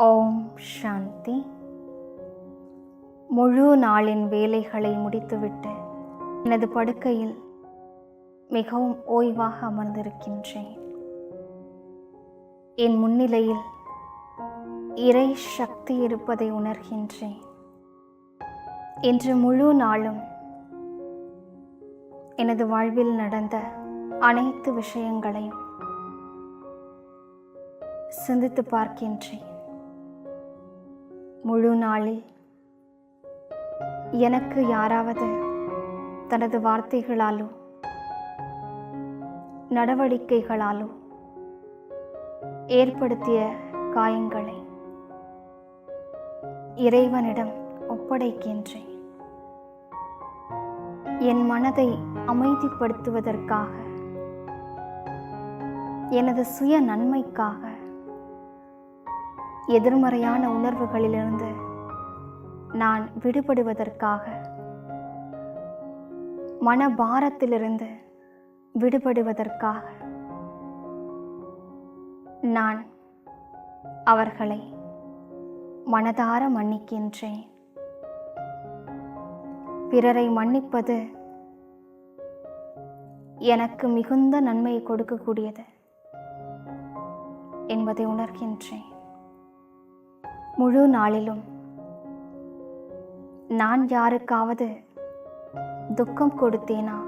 ஓம் சாந்தி. முழு நாளின் வேலைகளை முடித்துவிட்டு எனது படுக்கையில் மிகவும் ஓய்வாக அமர்ந்திருக்கின்றேன். என் முன்னிலையில் இறை சக்தி இருப்பதை உணர்கின்றேன். இன்று முழு நாளும் எனது வாழ்வில் நடந்த அனைத்து விஷயங்களையும் சிந்தித்து பார்க்கின்றேன். முழு நாளில் எனக்கு யாராவது தனது வார்த்தைகளாலோ நடவடிக்கைகளாலோ ஏற்படுத்திய காயங்களை இறைவனிடம் ஒப்படைக்கின்றேன். என் மனதை அமைதிப்படுத்துவதற்காக, எனது சுய நன்மைக்காக, எதிர்மறையான உணர்வுகளிலிருந்து நான் விடுபடுவதற்காக, மனபாரத்திலிருந்து விடுபடுவதற்காக நான் அவர்களை மனதார மன்னிக்கின்றேன். பிறரை மன்னிப்பது எனக்கு மிகுந்த நன்மையை கொடுக்கக்கூடியது என்பதை உணர்கின்றேன். முழு நாளிலும் நான் யாருக்காவது துக்கம் கொடுத்தேனா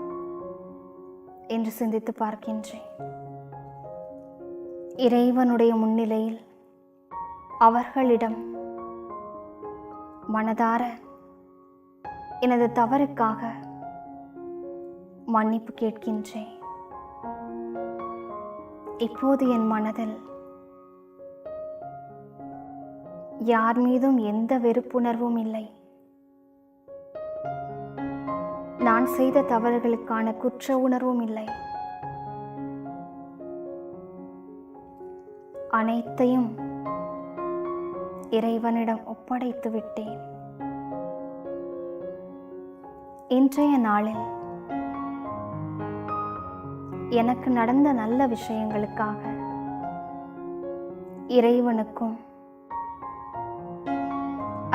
என்று சிந்தித்து பார்க்கின்றேன். இறைவனுடைய முன்னிலையில் அவர்களிடம் மனதார எனது தவறுக்காக மன்னிப்பு கேட்கின்றேன். இப்போது என் மனதில் யார் மீதும் எந்த வெறுப்புணர்வும் இல்லை. நான் செய்த தவறுகளுக்கான குற்ற உணர்வும் இல்லை. அனைத்தையும் இறைவனிடம் ஒப்படைத்து விட்டேன். இன்றைய நாளில் எனக்கு நடந்த நல்ல விஷயங்களுக்காக இறைவனுக்கும்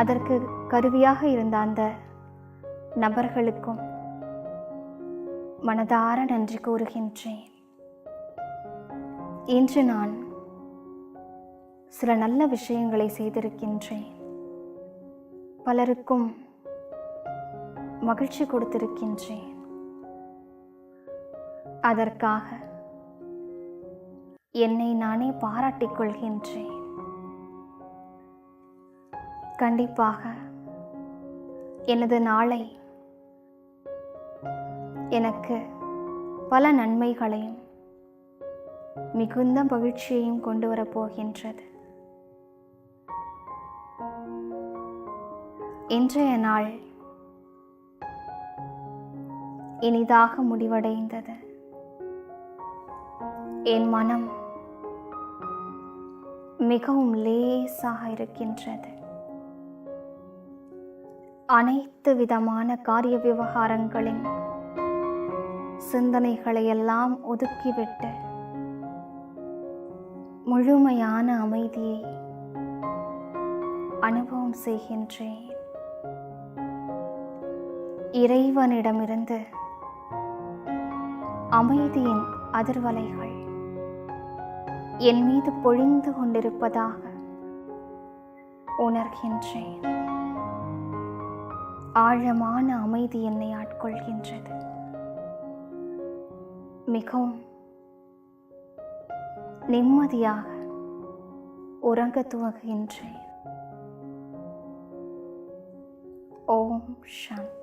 அதற்கு கருவியாக இருந்த அந்த நபர்களுக்கும் மனதார நன்றி கூறுகின்றேன். இன்று நான் சில நல்ல விஷயங்களை செய்திருக்கின்றேன். பலருக்கும் மகிழ்ச்சி கொடுத்திருக்கின்றேன். அதற்காக என்னை நானே பாராட்டிக் கொள்கின்றேன். கண்டிப்பாக எனது நாளை எனக்கு பல நன்மைகளையும் மிகுந்த மகிழ்ச்சியையும் கொண்டு வரப்போகின்றது. இன்றைய நாள் இனிதாக முடிவடைந்தது. என் மனம் மிகவும் லேசாக இருக்கின்றது. அனைத்து விதமான காரிய விவகாரங்களின் சிந்தனைகளை எல்லாம் ஒதுக்கிவிட்டு முழுமையான அமைதியை அனுபவம் செய்கின்றேன். இறைவனிடமிருந்து அமைதியின் அதிர்வலைகள் என் மீது பொழிந்து கொண்டிருப்பதாக உணர்கின்றேன். ஆழமான அமைதி என்னை ஆட்கொள்கின்றது. மிகவும் நிம்மதியாக உறங்க துவங்குகின்றேன். ஓம் சாந்தி.